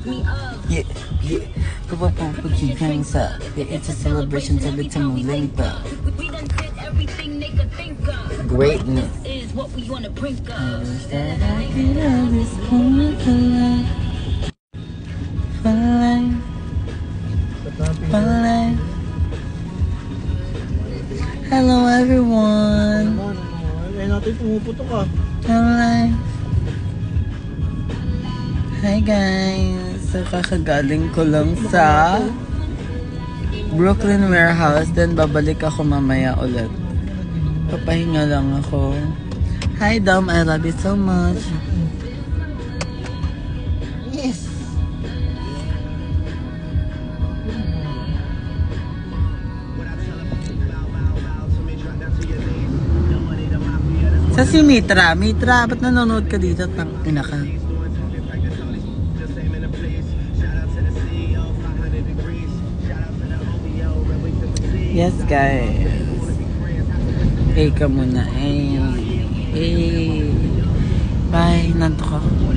Yeah, yeah. Put your drinks up. Yeah, it's a celebration. Tell it to me, link up. Greatness. That I get all this moment for life. For life. For life. Hello everyone. Eh natin pumuputok ka. For life. Hi guys. So kakagaling ko lang sa Brooklyn Warehouse. Then babalik ako mamaya ulit. Papahinga lang ako. Hi Dom, I love you so much. Yes. Sa si Mitra. Mitra, ba't nanonood ka dito? Tangina ka. Yes guys. Ka muna. Bye. Nanto ka.